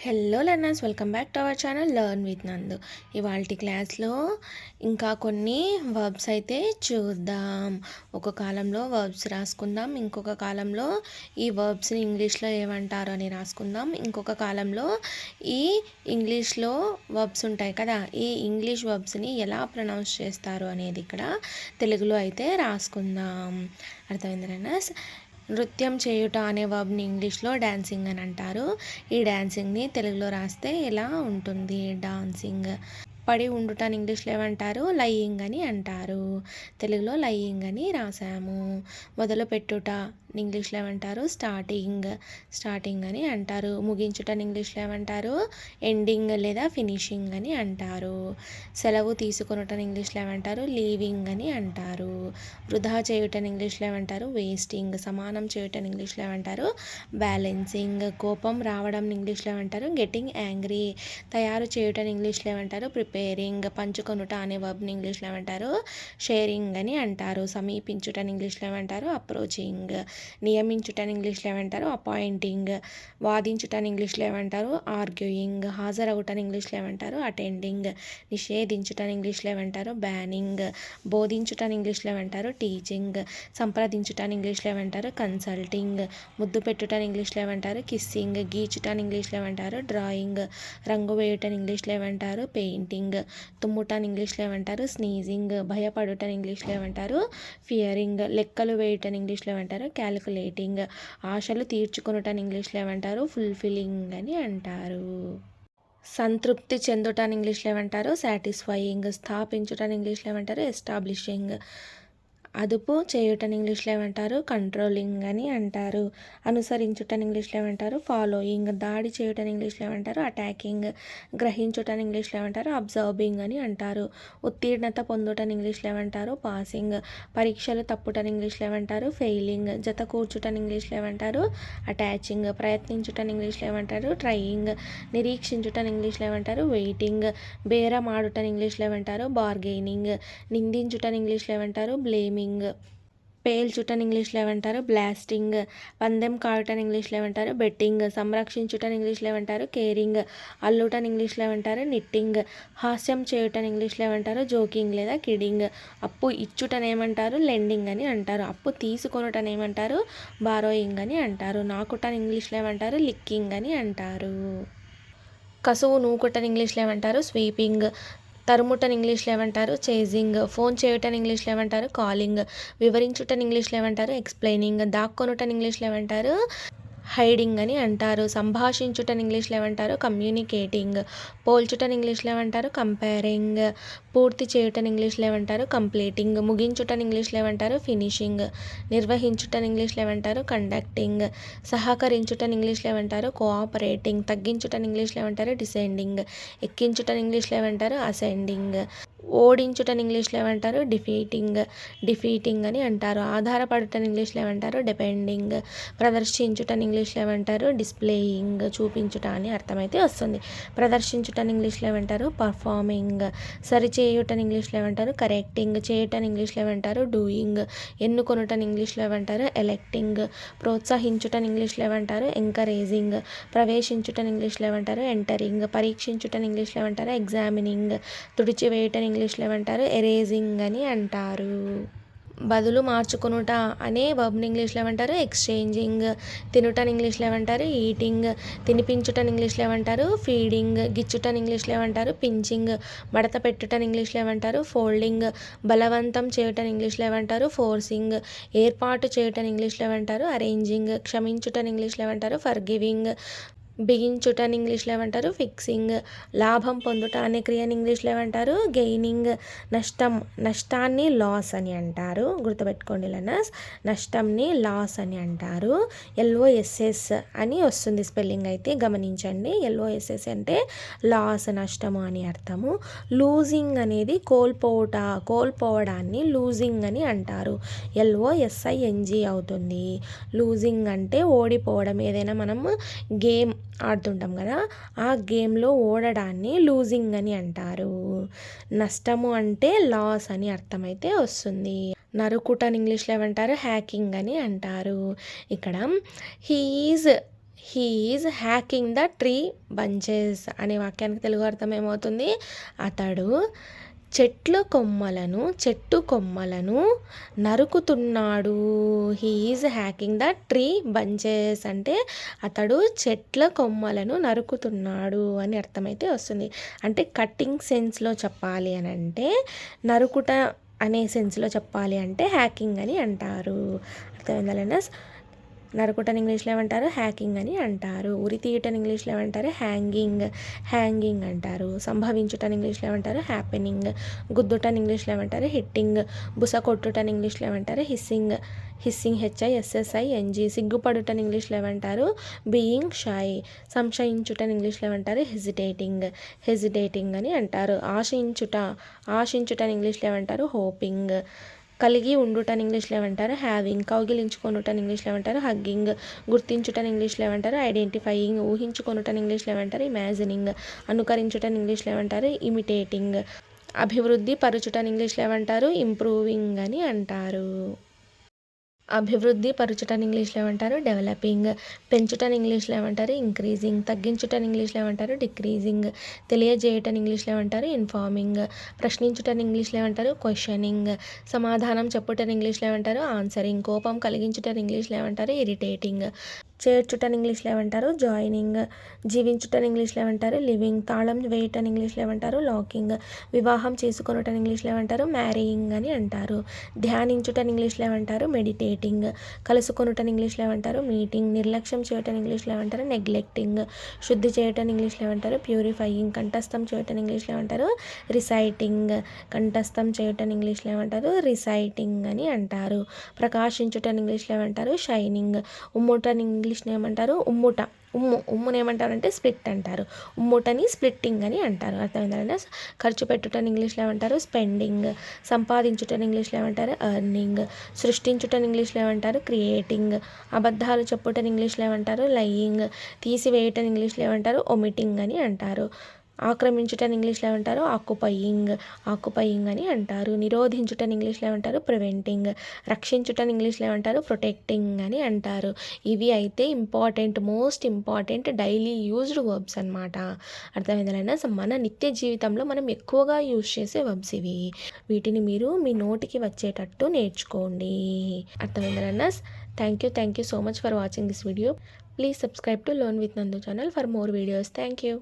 Hello learners, welcome back to our channel learn with నందు. ఇవాల్టి క్లాస్లో ఇంకా కొన్ని వర్బ్స్ అయితే చూద్దాం. ఒక కాలంలో వర్బ్స్ రాసుకుందాం, ఇంకొక కాలంలో ఈ వర్బ్స్ని ఇంగ్లీష్లో ఏమంటారు అని రాసుకుందాం, ఇంకొక కాలంలో ఈ ఇంగ్లీష్లో వర్బ్స్ ఉంటాయి కదా, ఈ ఇంగ్లీష్ వర్బ్స్ని ఎలా ప్రొనౌన్స్ చేస్తారు అనేది ఇక్కడ తెలుగులో అయితే రాసుకుందాం. అర్థమైంది లర్నర్స్? నృత్యం చేయుట అనే వర్బ్ని ఇంగ్లీష్లో డాన్సింగ్ అని అంటారు. ఈ డాన్సింగ్ని తెలుగులో రాస్తే ఎలా ఉంటుంది? డాన్సింగ్. పడి ఉండుటాన్ని ఇంగ్లీష్లో ఏమంటారు? లయింగ్ అని అంటారు. తెలుగులో లయింగ్ అని రాసాము. మొదలు పెట్టుట ఇంగ్లీష్లో ఏమంటారు? స్టార్టింగ్ అని అంటారు. ముగించుటని ఇంగ్లీష్లో ఏమంటారు? ఎండింగ్ లేదా ఫినిషింగ్ అని అంటారు. సెలవు తీసుకొనుటని ఇంగ్లీష్లో ఏమంటారు? లీవింగ్ అని అంటారు. వృధా చేయుటని ఇంగ్లీష్లో ఏమంటారు? వేస్టింగ్. సమానం చేయుటని ఇంగ్లీష్లో ఏమంటారు? బ్యాలెన్సింగ్. కోపం రావడం ఇంగ్లీష్లో ఏమంటారు? Getting angry. తయారు చేయుటని ఇంగ్లీష్లో ఏమంటారు? ప్రిపేరింగ్. పంచుకొనుట అనే వర్బ్ని ఇంగ్లీష్లో ఏమంటారు? షేరింగ్ అని అంటారు. సమీపించుటని ఇంగ్లీష్లో ఏమంటారు? అప్రోచింగ్. నియమించుటని ఇంగ్లీష్లో ఏమంటారు? అపాయింటింగ్. వాదించుటని ఇంగ్లీష్లో ఏమంటారు? ఆర్గ్యూయింగ్. హాజరవుటని ఇంగ్లీష్లో ఏమంటారు? అటెండింగ్. నిషేధించుటని ఇంగ్లీష్లో ఏమంటారు? బ్యానింగ్. బోధించుటని ఇంగ్లీష్లో ఏమంటారు? టీచింగ్. సంప్రదించుటని ఇంగ్లీష్లో ఏమంటారు? కన్సల్టింగ్. ముద్దు పెట్టుటని ఇంగ్లీష్లో ఏమంటారు? కిస్సింగ్. గీచుటని ఇంగ్లీష్లో ఏమంటారు? డ్రాయింగ్. రంగు వేయుటని ఇంగ్లీష్లో ఏమంటారు? పెయింటింగ్. తుమ్ముటని ఇంగ్లీష్లో ఏమంటారు? స్నీజింగ్. భయపడుటని ఇంగ్లీష్లో ఏమంటారు? ఫియరింగ్. లెక్కలు వేయుటని ఇంగ్లీష్లో ఏమంటారు? క్యాలిక్యులేటింగ్. ఆశలు తీర్చుకొనుటని ఇంగ్లీష్లో ఏమంటారు? ఫుల్ఫిల్లింగ్ అని అంటారు. సంతృప్తి చెందుటని ఇంగ్లీష్లో ఏమంటారు? సాటిస్ఫైయింగ్. స్థాపించుటని ఇంగ్లీష్లో ఏమంటారు? ఎస్టాబ్లిషింగ్. అదుపు చేయుటని ఇంగ్లీష్లో ఏమంటారు? కంట్రోలింగ్ అని అంటారు. అనుసరించుటని ఇంగ్లీష్లో ఏమంటారు? ఫాలోయింగ్. దాడి చేయుటని ఇంగ్లీష్లో ఏమంటారు? అటాకింగ్. గ్రహించుటని ఇంగ్లీష్లో ఏమంటారు? అబ్జర్వింగ్ అని అంటారు. ఉత్తీర్ణత పొందుటని ఇంగ్లీష్లో ఏమంటారు? పాసింగ్. పరీక్షలు తప్పుటని ఇంగ్లీష్లో ఏమంటారు? ఫెయిలింగ్. జత కూర్చుటని ఇంగ్లీష్లో ఏమంటారు? అటాచింగ్. ప్రయత్నించుటని ఇంగ్లీష్లో ఏమంటారు? ట్రయింగ్. నిరీక్షించుటని ఇంగ్లీష్లో ఏమంటారు? వెయిటింగ్. బేరం ఆడుటని ఇంగ్లీష్లో ఏమంటారు? బార్గెయినింగ్. నిందించుటని ఇంగ్లీష్లో ఏమంటారు? బ్లేమింగ్. పేల్చుటని ఇంగ్లీష్లో ఏమంటారు? బ్లాస్టింగ్. పందెం కాయుటని ఇంగ్లీష్లో ఏమంటారు? బెట్టింగ్. సంరక్షించుటని ఇంగ్లీష్లో ఏమంటారు? కేరింగ్. అల్లుటని ఇంగ్లీష్లో ఏమంటారు? నిట్టింగ్. హాస్యం చేయుటని ఇంగ్లీష్లో ఏమంటారు? జోకింగ్ లేదా కిడింగ్. అప్పు ఇచ్చుటని ఏమంటారు? లెండింగ్ అని అంటారు. అప్పు తీసుకొనుటని ఏమంటారు? బారోయింగ్ అని అంటారు. నాకుటని ఇంగ్లీష్లో ఏమంటారు? లిక్కింగ్ అని అంటారు. కసువు నూకుటని ఇంగ్లీష్లో ఏమంటారు? స్వీపింగ్. తరుముటని ఇంగ్లీష్లో ఏమంటారు? చేజింగ్. ఫోన్ చేయుటని ఇంగ్లీష్లో ఏమంటారు? కాలింగ్. వివరించుటని ఇంగ్లీష్లో ఏమంటారు? ఎక్స్ప్లెయినింగ్. దాక్కొనుటని ఇంగ్లీష్లో ఏమంటారు? హైడింగ్ అని అంటారు. సంభాషించుటని ఇంగ్లీష్లో ఏమంటారు? కమ్యూనికేటింగ్. పోల్చుటని ఇంగ్లీష్లో ఏమంటారు? కంపేరింగ్. పూర్తి చేయుటని ఇంగ్లీష్లో ఏమంటారు? కంప్లీటింగ్. ముగించుటని ఇంగ్లీష్లో ఏమంటారు? ఫినిషింగ్. నిర్వహించుటని ఇంగ్లీష్లో ఏమంటారు? కండక్టింగ్. సహకరించుటని ఇంగ్లీష్లో ఏమంటారు? కోఆపరేటింగ్. తగ్గించుటని ఇంగ్లీష్లో ఏమంటారు? డిసెండింగ్. ఎక్కించుటని ఇంగ్లీష్లో ఏమంటారు? అసెండింగ్. ఓడించుటని ఇంగ్లీష్లో ఏమంటారు? డిఫీటింగ్ అని అంటారు. ఆధారపడుటని ఇంగ్లీష్లో ఏమంటారు? డిపెండింగ్. ప్రదర్శించుటని ఇంగ్లీష్లో ఏమంటారు? డిస్ప్లేయింగ్. చూపించుట అని అర్థమైతే వస్తుంది. ప్రదర్శించుటని ఇంగ్లీష్లో ఏమంటారు? పర్ఫార్మింగ్. సరిచేయుటని ఇంగ్లీష్లో ఏమంటారు? కరెక్టింగ్. చేయుటని ఇంగ్లీష్లో ఏమంటారు? డూయింగ్. ఎన్నుకొనుటని ఇంగ్లీష్లో ఏమంటారు? ఎలెక్టింగ్. ప్రోత్సహించుటని ఇంగ్లీష్లో ఏమంటారు? ఎంకరేజింగ్. ప్రవేశించుటని ఇంగ్లీష్లో ఏమంటారు? ఎంటరింగ్. పరీక్షించుటని ఇంగ్లీష్లో ఏమంటారు? ఎగ్జామినింగ్. తుడిచివేయటని ఇంగ్లీష్లో ఏమంటారు? ఎరేజింగ్ అని అంటారు. బదులు మార్చుకొనుట అనే వర్బ్ని ఇంగ్లీష్లో ఏమంటారు? ఎక్స్చేంజింగ్. తినుటని ఇంగ్లీష్లో ఏమంటారు? ఈటింగ్. తినిపించుటని ఇంగ్లీష్లో ఏమంటారు? ఫీడింగ్. గిచ్చుటని ఇంగ్లీష్లో ఏమంటారు? పించింగ్. మడత పెట్టుటని ఇంగ్లీష్లో ఏమంటారు? ఫోల్డింగ్. బలవంతం చేయటని ఇంగ్లీష్లో ఏమంటారు? ఫోర్సింగ్. ఏర్పాటు చేయటని ఇంగ్లీష్లో ఏమంటారు? అరేంజింగ్. క్షమించుటని ఇంగ్లీష్లో ఏమంటారు? ఫర్గివింగ్. బిగించుటని ఇంగ్లీష్లో ఏమంటారు? ఫిక్సింగ్. లాభం పొందుట అనే క్రియని ఇంగ్లీష్లో ఏమంటారు? గెయినింగ్. నష్టాన్ని లాస్ అని అంటారు. గుర్తుపెట్టుకోండి లర్నర్స్, నష్టంని లాస్ అని అంటారు. LOSS అని వస్తుంది స్పెల్లింగ్ అయితే గమనించండి. LOSS అంటే లాస్, నష్టము అని అర్థము. లూజింగ్ అనేది కోల్పోవడాన్ని లూజింగ్ అని అంటారు. LOSING అవుతుంది. లూజింగ్ అంటే ఓడిపోవడం. ఏదైనా మనం గేమ్ ఆడుతుంటాం కదా, ఆ గేమ్లో ఓడడాన్ని లూజింగ్ అని అంటారు. నష్టము అంటే లాస్ అని అర్థమైతే వస్తుంది. నరుకుటని ఇంగ్లీష్లో ఏమంటారు? హ్యాకింగ్ అని అంటారు. ఇక్కడ he he is hacking the tree branches అనే వాక్యానికి తెలుగు అర్థం ఏమవుతుంది? అతడు చెట్టు కొమ్మలను నరుకుతున్నాడు. He is hacking the tree branches అంటే అతడు చెట్ల కొమ్మలను నరుకుతున్నాడు అని అర్థమైతే వస్తుంది. అంటే కట్టింగ్ సెన్స్లో చెప్పాలి అని అంటే, నరుకుట అనే సెన్స్లో చెప్పాలి అంటే హ్యాకింగ్ అని అంటారు. అర్థమైందా? నరుకుటని ఇంగ్లీష్లో ఏమంటారు? హ్యాకింగ్ అని అంటారు. ఉరి తీయటని ఇంగ్లీష్లో ఏమంటారు? హ్యాంగింగ్ అంటారు. సంభవించుటని ఇంగ్లీష్లో ఏమంటారు? హ్యాపెనింగ్. గుద్దుటని ఇంగ్లీష్లో ఏమంటారు? హిట్టింగ్. బుస కొట్టుటని ఇంగ్లీష్లో ఏమంటారు? హిస్సింగ్. HISSING. సిగ్గుపడుటని ఇంగ్లీష్లో ఏమంటారు? Being shy. సంశయించుటని ఇంగ్లీష్లో ఏమంటారు? హెజిటేటింగ్ అని అంటారు. ఆశించుటని ఇంగ్లీష్లో ఏమంటారు? హోపింగ్. కలిగి ఉండుటని ఇంగ్లీష్లో ఏమంటారు? హ్యావింగ్. కౌగిలించుకొనుటని ఇంగ్లీష్లో ఏమంటారు? హగ్గింగ్. గుర్తించుటని ఇంగ్లీష్లో ఏమంటారు? ఐడెంటిఫైయింగ్. ఊహించుకొనుటని ఇంగ్లీష్లో ఏమంటారు? ఇమాజినింగ్. అనుకరించుటని ఇంగ్లీష్లో ఏమంటారు? ఇమిటేటింగ్. అభివృద్ధి పరచుటని ఇంగ్లీష్లో ఏమంటారు? ఇంప్రూవింగ్ అని అంటారు. అభివృద్ధి పరచుటని ఇంగ్లీష్లో ఏమంటారు? డెవలపింగ్. పెంచుటని ఇంగ్లీష్లో ఏమంటారు? ఇంక్రీజింగ్. తగ్గించుటని ఇంగ్లీష్లో ఏమంటారు? డిక్రీజింగ్. తెలియజేయటని ఇంగ్లీష్లో ఏమంటారు? ఇన్ఫార్మింగ్. ప్రశ్నించుటని ఇంగ్లీష్లో ఏమంటారు? క్వశ్చనింగ్. సమాధానం చెప్పుటని ఇంగ్లీష్లో ఏమంటారు? ఆన్సరింగ్. కోపం కలిగించుటని ఇంగ్లీష్లో ఏమంటారు? ఇరిటేటింగ్. చేర్చుటని ఇంగ్లీష్లో ఏమంటారు? జాయినింగ్. జీవించుటని ఇంగ్లీష్లో ఏమంటారు? లివింగ్. తాళం వేయటని ఇంగ్లీష్లో ఏమంటారు? లాకింగ్. వివాహం చేసుకొనుటని ఇంగ్లీష్లో ఏమంటారు? మ్యారీయింగ్ అని అంటారు. ధ్యానించుటని ఇంగ్లీష్లో ఏమంటారు? మెడిటేటింగ్. కలుసుకొనుటని ఇంగ్లీష్లో ఏమంటారు? మీటింగ్. నిర్లక్ష్యం చేయటని ఇంగ్లీష్లో ఏమంటారు? నెగ్లెక్టింగ్. శుద్ధి చేయటని ఇంగ్లీష్లో ఏమంటారు? ప్యూరిఫైయింగ్. కంఠస్థం చేయటని ఇంగ్లీష్లో ఏమంటారు? రిసైటింగ్. కంఠస్థం చేయటని ఇంగ్లీష్లో ఏమంటారు? రిసైటింగ్ అని అంటారు. ప్రకాశించుటని ఇంగ్లీష్లో ఏమంటారు? షైనింగ్. ఉమ్ముటని ఇంగ్లీష్లో ఏమంటారు? ఉమ్ముని ఏమంటారంటే స్ప్లిట్ అంటారు. ఉమ్ముటని స్ప్లిట్టింగ్ అని అంటారు. అర్థమైందా? ఖర్చు పెట్టుటని ఇంగ్లీష్లో ఏమంటారు? స్పెండింగ్. సంపాదించుటని ఇంగ్లీష్లో ఏమంటారు? ఎర్నింగ్. సృష్టించుటని ఇంగ్లీష్లో ఏమంటారు? క్రియేటింగ్. అబద్ధాలు చెప్పుటని ఇంగ్లీష్లో ఏమంటారు? లయింగ్. తీసివేయటని ఇంగ్లీష్లో ఏమంటారు? ఒమిటింగ్ అని అంటారు. ఆక్రమించుటని ఇంగ్లీష్లో ఏమంటారు? ఆక్యుపయింగ్ అని అంటారు. నిరోధించుటని ఇంగ్లీష్లో ఏమంటారు? ప్రివెంటింగ్. రక్షించుటని ఇంగ్లీష్లో ఏమంటారు? ప్రొటెక్టింగ్ అని అంటారు. ఇవి అయితే most important daily used verbs అనమాట. అర్థమైందా? సో మన నిత్య జీవితంలో మనం ఎక్కువగా యూజ్ చేసే వర్బ్స్ ఇవి. వీటిని మీరు మీ నోటికి వచ్చేటట్టు నేర్చుకోండి. అర్థమైందా? Thank you so much for watching this video. Please subscribe to Learn with Nandu channel for more videos. Thank you.